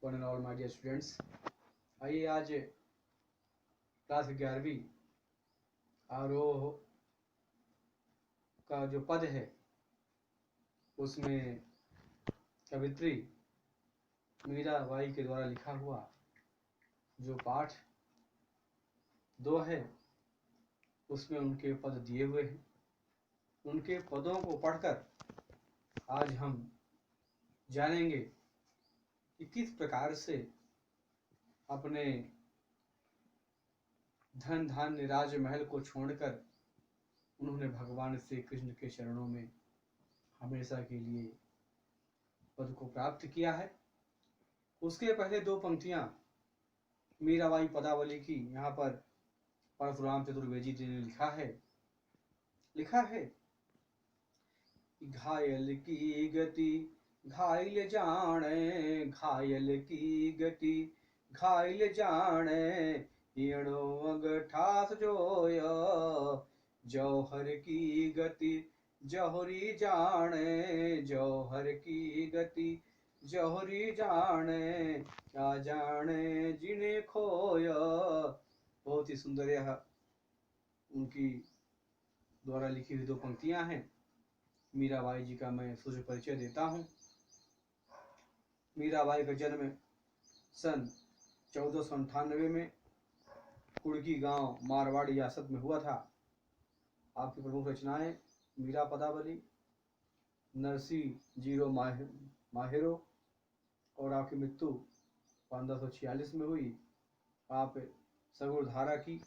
One and all my dear students. आइए आज class 11वीं आरोह का जो पद है उसमें कवित्री मीराबाई के द्वारा लिखा हुआ जो पाठ 2 है उसमें उनके पद दिए हुए हैं। उनके पदों को पढ़कर आज हम जानेंगे कि किस प्रकार से अपने धन धान्य राजमहल को छोड़कर उन्होंने भगवान श्री कृष्ण के चरणों में हमेशा के लिए पद को प्राप्त किया है। उसके पहले 2 पंक्तियां मीराबाई पदावली की यहाँ पर परशुराम चतुर्वेदी जी ने लिखा है घायल की गति घायल जाने, घायल की गति घायल जाने, येड़ो अंगठास जोय जौहर की गति जौहरी जाने, जौहर की गति जौहरी जाने, क्या जाने जिन्हें खोया। बहुत ही सुंदर यह उनकी द्वारा लिखी हुई 2 पंक्तियां हैं। मीराबाई जी का मैं सूर्य परिचय देता हूँ। मीराबाई का जन्म सन 1498 में कुड़की गांव मारवाड़ रियासत में हुआ था। आपकी प्रमुख रचनाएं मीरा पदावली, नरसी जीरो माहिरो और आपकी मृत्यु 1546 में हुई। आप सगुण धारा की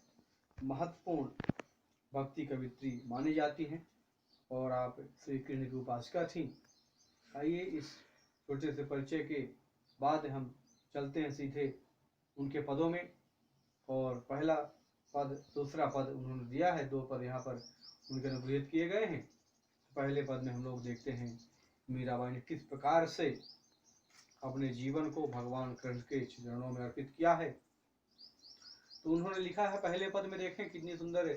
महत्वपूर्ण भक्ति कवित्री मानी जाती हैं और आप श्री कृष्ण की उपासिका थीं। आइए इस छोटे से परिचय के बाद हम चलते हैं सीधे उनके पदों में। और पहला पद दूसरा पद उन्होंने दिया है, 2 पद यहाँ पर उनके अनुग्रहित किए गए हैं। पहले पद में हम लोग देखते हैं मीराबाई ने किस प्रकार से अपने जीवन को भगवान कृष्ण के चरणों में अर्पित किया है। तो उन्होंने लिखा है पहले पद में, देखें कितनी सुंदर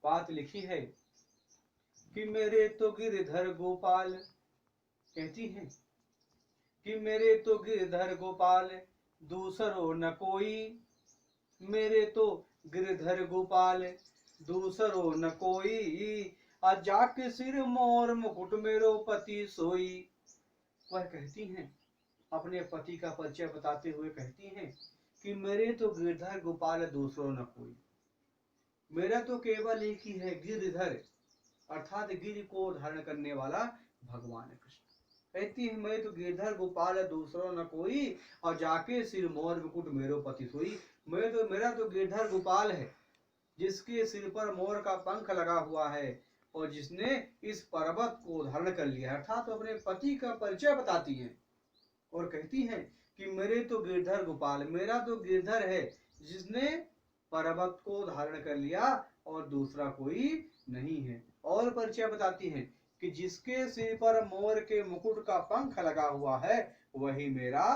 बात लिखी है कि मेरे तो गिरधर गोपाल, कहती हैं कि मेरे तो गिरधर गोपाल दूसरो न कोई, मेरे तो गिरधर गोपाल दूसरो न कोई, जाके सिर मोर मुकुट मेरो पति सोई। वह कहती हैं अपने पति का परिचय बताते हुए कहती हैं कि मेरे तो गिरधर गोपाल दूसरो न कोई, मेरा तो केवल एक ही है गिरधर, अर्थात गिर को धारण करने वाला भगवान कृष्ण। कहती है मैं तो गिरधर गोपाल दूसरो न कोई, और जाके सिर मोर मुकुट मेरो पति सोई। मेरा तो गिरधर गोपाल है जिसके सिर पर मोर का पंख लगा हुआ है और जिसने इस पर्वत को धारण कर लिया, अर्थात तो अपने पति का परिचय बताती हैं और कहती हैं कि मेरे तो गिरधर गोपाल, मेरा तो गिरधर है जिसने पर्वत को धारण कर लिया और दूसरा कोई नहीं है। और परिचय बताती हैं कि जिसके सिर पर मोर के मुकुट का पंख लगा हुआ है वही मेरा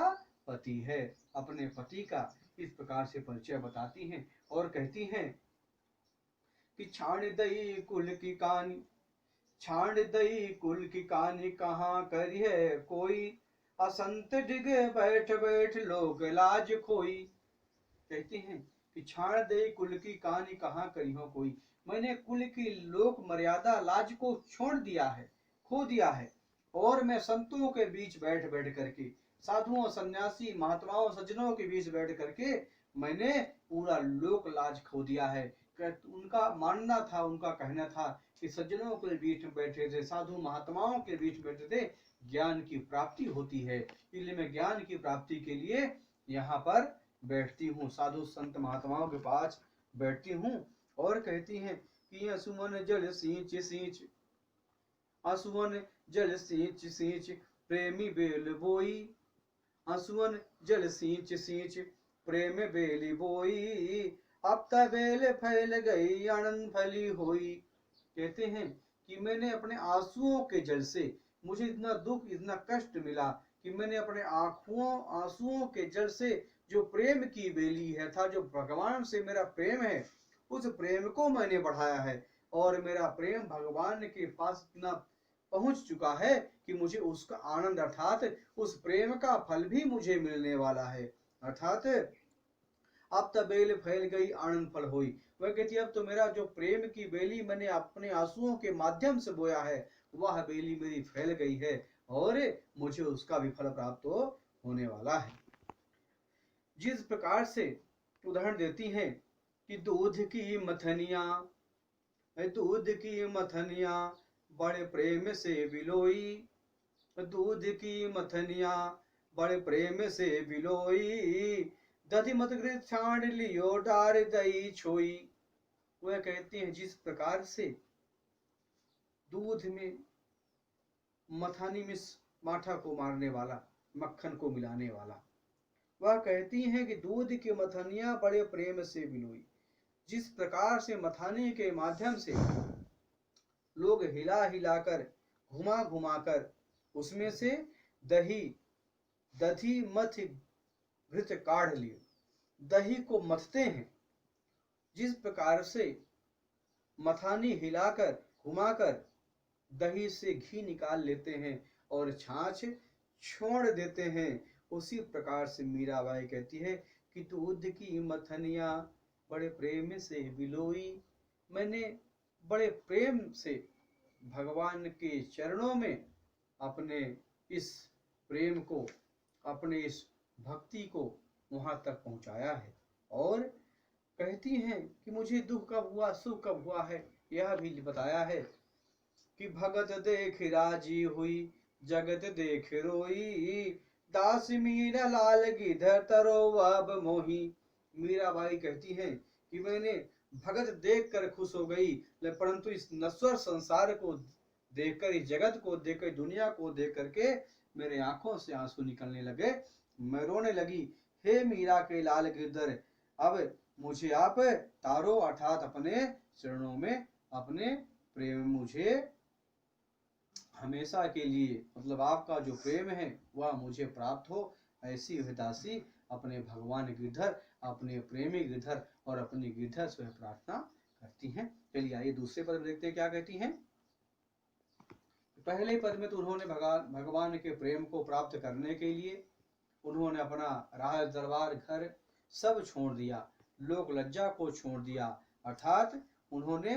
पति है। अपने पति का इस प्रकार से परिचय बताती हैं और कहती हैं कि छाड़ दई कुल की कहानी, छाड़ दई कुल की कहानी कहाँ करी है कोई, असंत डिगे बैठ बैठ लोग लाज खोई। कहती हैं कि छाड़ दे कुल की कहानी कहाँ करी हो कोई, मैंने कुल की लोक मर्यादा लाज को छोड़ दिया है, खो दिया है, और मैं संतों के बीच बैठ बैठ करके, साधुओं सन्यासी महात्माओं सज्जनों के बीच बैठ करके मैंने पूरा लोक लाज खो दिया है। उनका मानना था, उनका कहना था कि सज्जनों के बीच में बैठे थे, साधु महात्माओं के बीच बैठे थे, ज्ञान की प्राप्ति होती है, इसलिए मैं ज्ञान की प्राप्ति के लिए यहाँ पर बैठती हूँ, साधु संत महात्माओं के पास बैठती हूँ। और कहती हैं कि असुमन जल सींच सींच, असुमन जल सींच सींच प्रेमी बेल बोई, असुमन जल सींच सींच प्रेम बेली बोई, अब तक बेल फैल गई आनंद फली हुई। कहते हैं कि मैंने अपने आंसुओं के जल से, मुझे इतना दुख इतना कष्ट मिला कि मैंने अपने आंसुओं के जल से जो प्रेम की बेली है था, जो भगवान से मेरा प्रेम है, उस प्रेम को मैंने बढ़ाया है और मेरा प्रेम भगवान के पास इतना पहुंच चुका है कि मुझे उसका आनंद अर्थात उस प्रेम का फल भी मुझे मिलने वाला है। अर्थात अब तो बेल फैल गई आनंद फल हुई। वह कहती है अब तो मेरा जो प्रेम की बेली मैंने अपने आंसुओं के माध्यम से बोया है वह बेली मेरी फैल गई है और मुझे उसका भी फल प्राप्त होने वाला है। जिस प्रकार से उदाहरण देती हैं कि दूध की मथनिया बड़े प्रेम से बिलोई, दूध की मथनिया बड़े प्रेम से बिलोई, दधि मत घृत छांड लियो डार दई छोई। वह कहते हैं जिस प्रकार से दूध में मथानी में माठा को मारने वाला, मक्खन को मिलाने वाला, वह कहती हैं कि दूध की मथनिया बड़े प्रेम से बिलोई। जिस प्रकार से मथाने के माध्यम से लोग हिला हिलाकर घुमा घुमाकर उसमें से दही मथ घृत काढ़ लिए दही को मथते हैं, जिस प्रकार से मथानी हिलाकर घुमाकर दही से घी निकाल लेते हैं और छाछ छोड़ देते हैं, उसी प्रकार से मीराबाई कहती है कि दूध की मथनिया बड़े प्रेम से बिलोई। मैंने बड़े प्रेम से भगवान के चरणों में अपने इस प्रेम को, अपने इस भक्ति को वहां तक पहुंचाया है। और कहती हैं कि मुझे दुख कब हुआ सुख कब हुआ है यह भी बताया है कि भगत देख राजी हुई जगत देख रोई, दास मीरा लाल गिधर तरो अब मोही। मीराबाई कहती हैं कि मैंने भगत देख कर खुश हो गई, परंतु इस नश्वर संसार को देखकर, इस जगत को देखकर, दुनिया को देख करके मेरे आंखों से आंसू निकलने लगे, मैं रोने लगी। हे मीरा के लाल गिरधर, अब मुझे आप तारो अर्थात अपने चरणों में अपने प्रेम मुझे हमेशा के लिए, मतलब आपका जो प्रेम है वह मुझे प्राप्त हो, ऐसी वह दासी अपने भगवान गिरधर, अपने प्रेमी गिरधर और अपनी गिरधर से प्रार्थना करती हैं। चलिए आइए दूसरे पद में देखते हैं क्या कहती हैं। पहले पद में तो उन्होंने भगवान के प्रेम को प्राप्त करने के लिए उन्होंने अपना राज दरबार घर सब छोड़ दिया, लोक लज्जा को छोड़ दिया, अर्थात उन्होंने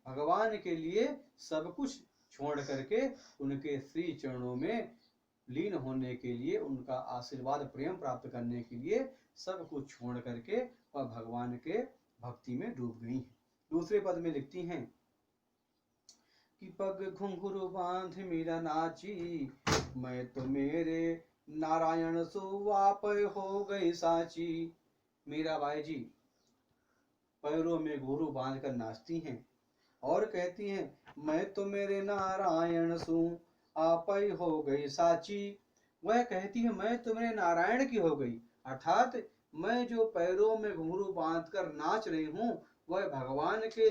भगवान के लिए सब कुछ छोड़ करके उनके श्री चरणों में लीन होने के लिए, उनका आशीर्वाद प्रेम प्राप्त करने के लिए सब कुछ छोड़ करके वह भगवान के भक्ति में डूब गई। दूसरे पद में लिखती हैं कि पग घुंघरू बांध मीरा नाची, मैं तो मेरे नारायण सो आप हो गई साची। मीराबाई जी पैरों में घुंघरू बांध कर नाचती हैं और कहती हैं मैं तो मेरे नारायण सू आप हो गई साची। वह कहती है मैं तो मेरे नारायण की हो गई, अर्थात मैं जो पैरों में घुंघरू बांध कर नाच रही हूँ वह भगवान के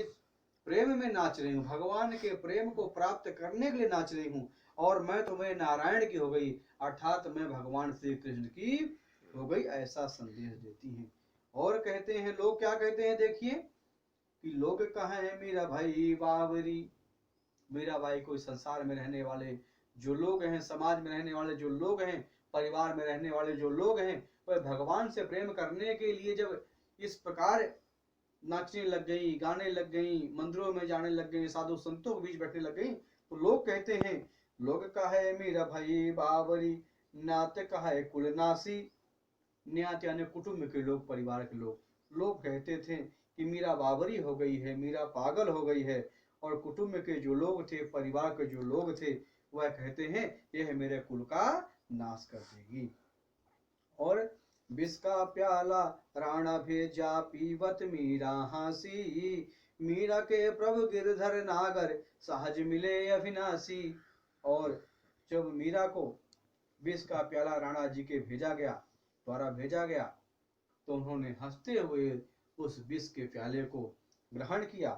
प्रेम में नाच रही हूँ, भगवान के प्रेम को प्राप्त करने के लिए नाच रही हूँ, और मैं तो मेरे नारायण की हो गई, अर्थात मैं भगवान श्री कृष्ण की हो गई, ऐसा संदेश देती हैं। और कहते हैं लोग क्या कहते हैं, देखिए कि लोग कहें मीरा भाई बावरी। मीराबाई को संसार में रहने वाले जो लोग हैं, समाज में रहने वाले जो लोग हैं, परिवार में रहने वाले जो लोग हैं, वह भगवान से प्रेम करने के लिए जब इस प्रकार नाचने लग गई, गाने लग गई, मंदिरों में जाने लग गई, साधु संतों के बीच बैठने लग गई, तो लोग कहते हैं लोग कहे मीरा भाई बावरी, नात कहे कुलनासी। न्यात यानी कुटुंब के लोग, परिवार के लोग कहते थे कि मीरा बावरी हो गई है, मीरा पागल हो गई है, और कुटुंब के जो लोग थे, परिवार के जो लोग थे, वह कहते हैं यह मेरे कुल का नाश कर देगी। और विष का प्याला राणा भेजा पीवत मीरा हासी, मीरा के प्रभु गिरधर नागर सहज मिले अविनाशी। और जब मीरा को विष का प्याला राणा जी के द्वारा भेजा गया तो उन्होंने हंसते हुए उस विष के प्याले को ग्रहण किया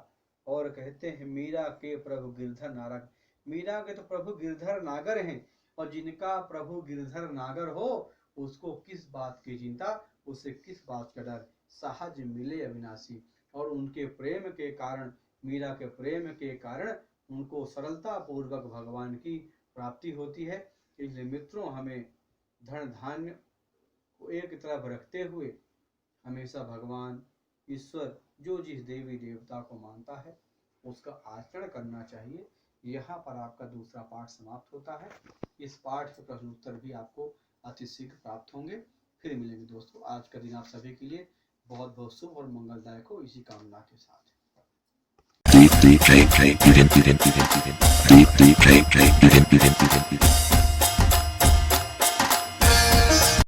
और कहते हैं मीरा के प्रभु गिरधर नागर, मीरा के तो प्रभु गिरधर नागर हैं, और जिनका प्रभु गिरधर नागर हो उसको किस बात की चिंता, उसे किस बात का डर, सहज मिले अविनाशी। और उनके प्रेम के कारण, मीरा के प्रेम के कारण उनको सरलता पूर्वक भगवान की प्राप्ति होती है। इसलिए मित्रों, हमें धन धान्य को एक तरफ रखते हुए हमेशा भगवान, ईश्वर, जो जिस देवी देवता को मानता है उसका आचरण करना चाहिए। यहाँ पर आपका दूसरा पाठ समाप्त होता है। इस पाठ के प्रश्न उत्तर भी आपको अति शीघ्र प्राप्त होंगे। फिर मिलेंगे दोस्तों। आज का दिन आप सभी के लिए बहुत बहुत शुभ और मंगलदायक हो, इसी कामना के साथ। Deep, deep, deep, deep, deep, deep, deep, deep, deep, deep, deep, deep, deep, deep, deep, deep, deep.